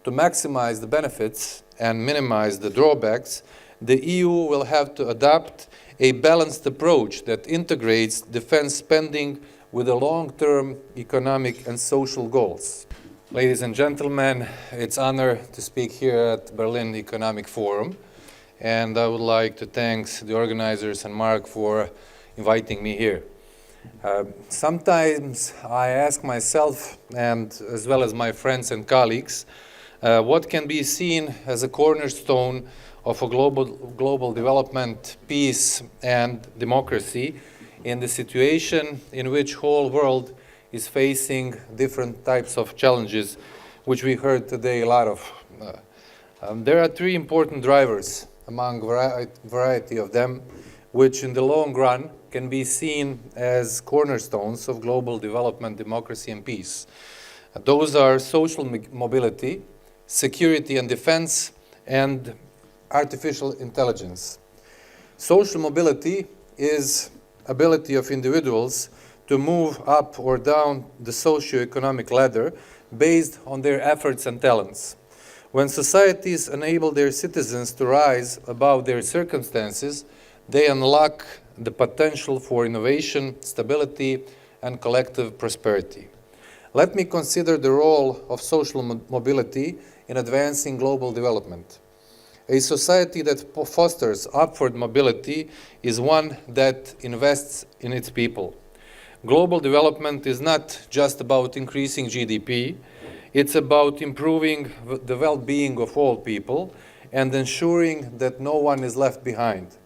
To maximize the benefits and minimize the drawbacks, the EU will have to adopt a balanced approach that integrates defense spending with the long-term economic and social goals. Ladies and gentlemen, it's an honor to speak here at Berlin Economic Forum, and I would like to thank the organizers and Mark for inviting me here. Sometimes I ask myself, and as well as my friends and colleagues, what can be seen as a cornerstone of a global development, peace, and democracy in the situation in which whole world is facing different types of challenges, which we heard today a lot of. There are three important drivers among variety of them, which in the long run can be seen as cornerstones of global development, democracy, and peace. Those are social mobility, security and defense, and artificial intelligence. Social mobility is ability of individuals to move up or down the socio-economic ladder based on their efforts and talents. When societies enable their citizens to rise above their circumstances, they unlock the potential for innovation, stability, and collective prosperity. Let me consider the role of social mobility in advancing global development. A society that fosters upward mobility is one that invests in its people. Global development is not just about increasing GDP, it's about improving the well-being of all people and ensuring that no one is left behind.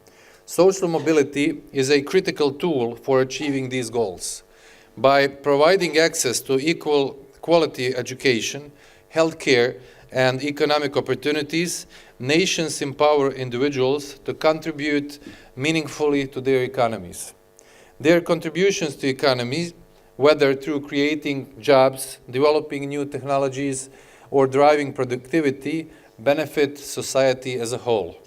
Social mobility is a critical tool for achieving these goals. By providing access to equal quality education, healthcare, and economic opportunities, nations empower individuals to contribute meaningfully to their economies. Their contributions to economies, whether through creating jobs, developing new technologies, or driving productivity, benefit society as a whole.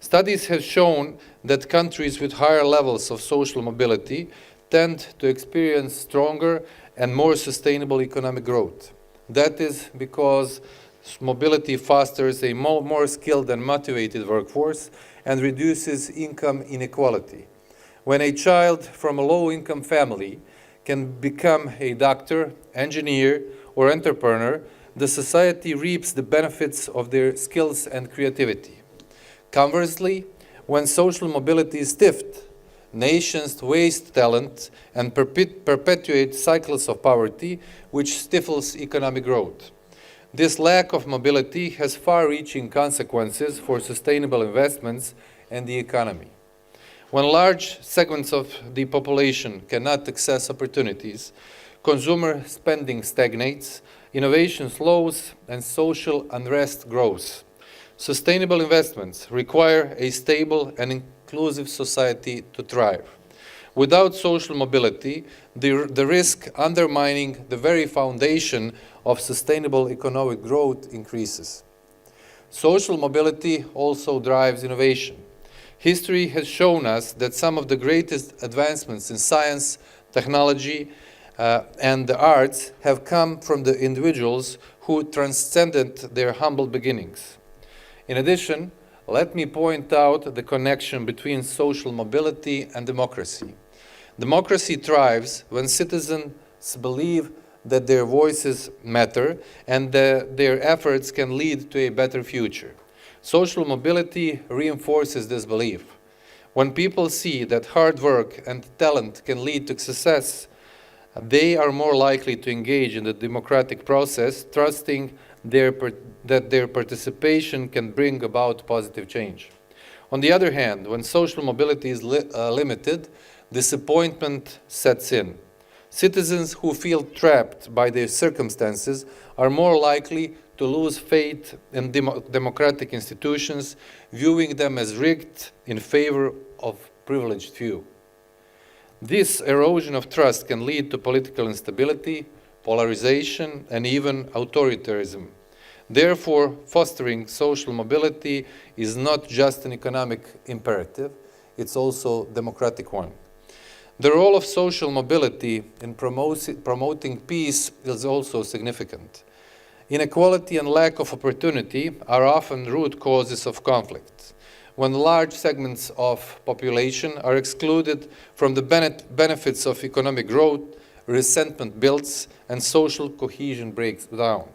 Studies have shown that countries with higher levels of social mobility tend to experience stronger and more sustainable economic growth. That is because mobility fosters a more skilled and motivated workforce and reduces income inequality. When a child from a low-income family can become a doctor, engineer, or entrepreneur, the society reaps the benefits of their skills and creativity. Conversely, when social mobility is stifled, nations waste talent and perpetuate cycles of poverty, which stifles economic growth. This lack of mobility has far-reaching consequences for sustainable investments and the economy. When large segments of the population cannot access opportunities, consumer spending stagnates, innovation slows, and social unrest grows. Sustainable investments require a stable and inclusive society to thrive. Without social mobility, the risk undermining the very foundation of sustainable economic growth increases. Social mobility also drives innovation. History has shown us that some of the greatest advancements in science, technology, and the arts have come from the individuals who transcended their humble beginnings. In addition, let me point out the connection between social mobility and democracy. Democracy thrives when citizens believe that their voices matter and that their efforts can lead to a better future. Social mobility reinforces this belief. When people see that hard work and talent can lead to success, they are more likely to engage in the democratic process, trusting that their participation can bring about positive change. On the other hand, when social mobility is limited, disappointment sets in. Citizens who feel trapped by their circumstances are more likely to lose faith in democratic institutions, viewing them as rigged in favor of privileged few. This erosion of trust can lead to political instability, polarization, and even authoritarianism. Therefore, fostering social mobility is not just an economic imperative, it's also a democratic one. The role of social mobility in promoting peace is also significant. Inequality and lack of opportunity are often root causes of conflict. When large segments of population are excluded from the benefits of economic growth, resentment builds and social cohesion breaks down.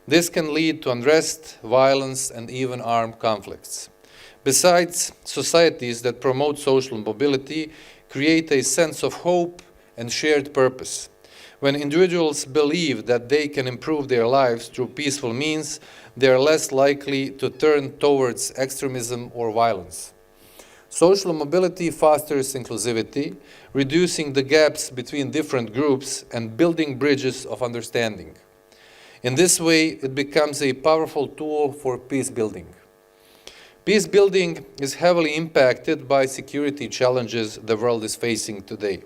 This can lead to unrest, violence, and even armed conflicts. Besides, societies that promote social mobility create a sense of hope and shared purpose. When individuals believe that they can improve their lives through peaceful means, they are less likely to turn towards extremism or violence. Social mobility fosters inclusivity, reducing the gaps between different groups and building bridges of understanding. In this way, it becomes a powerful tool for peace building. Peace building is heavily impacted by security challenges the world is facing today.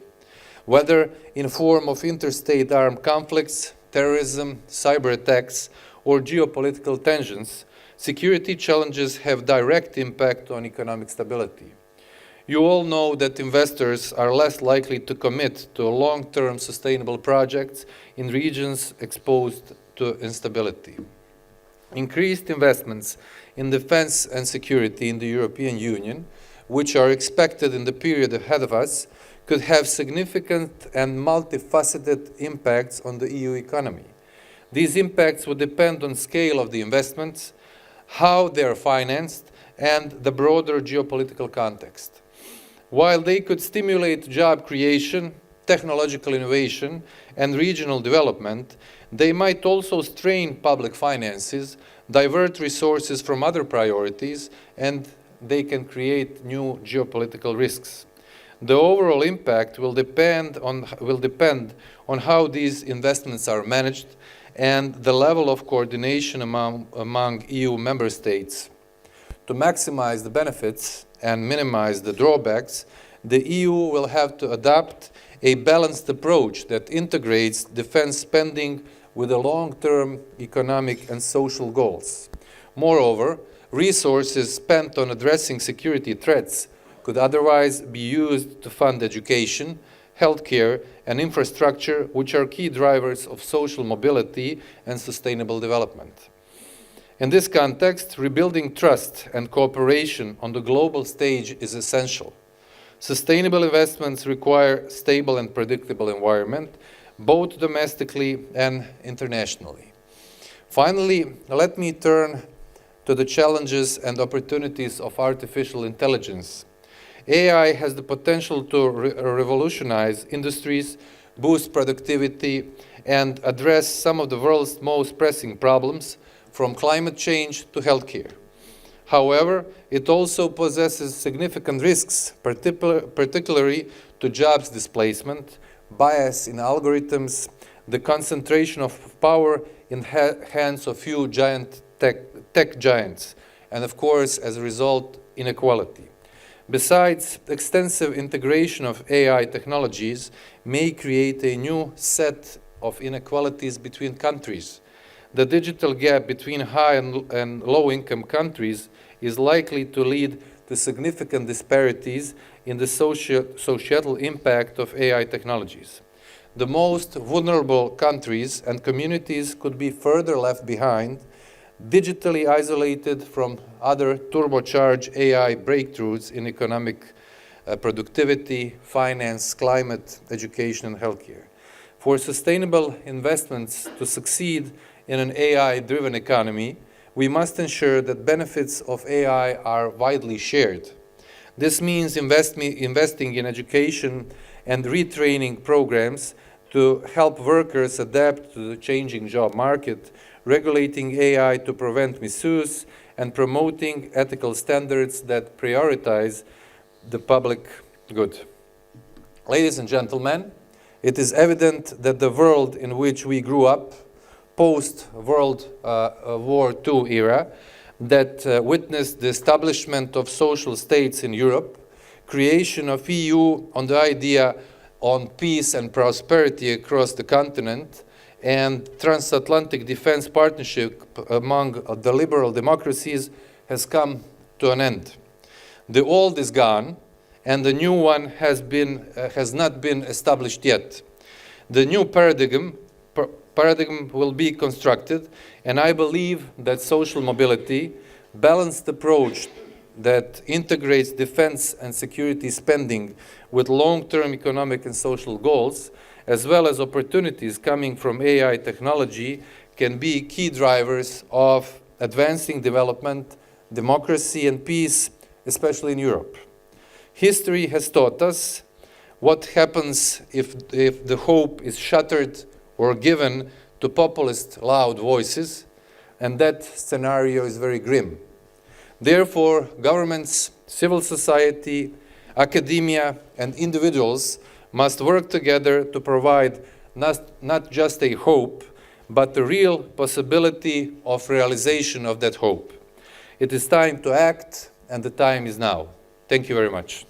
Whether in form of interstate armed conflicts, terrorism, cyber attacks, or geopolitical tensions, security challenges have direct impact on economic stability. You all know that investors are less likely to commit to long-term sustainable projects in regions exposed to instability. Increased investments in defense and security in the European Union, which are expected in the period ahead of us, could have significant and multifaceted impacts on the EU economy. These impacts would depend on the scale of the investments, how they are financed, and the broader geopolitical context. While they could stimulate job creation, technological innovation, and regional development, they might also strain public finances, divert resources from other priorities, and they can create new geopolitical risks. The overall impact will depend on how these investments are managed and the level of coordination among EU member states. To maximize the benefits and minimize the drawbacks, the EU will have to adopt a balanced approach that integrates defense spending with the long-term economic and social goals. Moreover, resources spent on addressing security threats could otherwise be used to fund education, healthcare, and infrastructure, which are key drivers of social mobility and sustainable development. In this context, rebuilding trust and cooperation on the global stage is essential. Sustainable investments require stable and predictable environment, both domestically and internationally. Finally, let me turn to the challenges and opportunities of artificial intelligence. AI has the potential to revolutionize industries, boost productivity, and address some of the world's most pressing problems, from climate change to healthcare. However, it also possesses significant risks, particularly to jobs displacement, bias in algorithms, the concentration of power in hands of few tech giants, and of course, as a result, inequality. Besides, extensive integration of AI technologies may create a new set of inequalities between countries. The digital gap between high and low-income countries is likely to lead to significant disparities in the societal impact of AI technologies. The most vulnerable countries and communities could be further left behind, digitally isolated from other turbocharged AI breakthroughs in economic productivity, finance, climate, education, and healthcare. For sustainable investments to succeed in an AI-driven economy, we must ensure that benefits of AI are widely shared. This means investing in education and retraining programs to help workers adapt to the changing job market, regulating AI to prevent misuse, and promoting ethical standards that prioritize the public good. Ladies and gentlemen, it is evident that the world in which we grew up, post-World War II era, that witnessed the establishment of social states in Europe, creation of EU on the idea on peace and prosperity across the continent, and transatlantic defense partnership among the liberal democracies has come to an end. The old is gone, and the new one has not been established yet. The new paradigm paradigm will be constructed, and I believe that social mobility, balanced approach that integrates defense and security spending with long-term economic and social goals, as well as opportunities coming from AI technology, can be key drivers of advancing development, democracy, and peace, especially in Europe. History has taught us what happens if the hope is shattered or given to populist loud voices, and that scenario is very grim. Therefore, governments, civil society, academia, and individuals must work together to provide not just a hope, but the real possibility of realization of that hope. It is time to act, and the time is now. Thank you very much.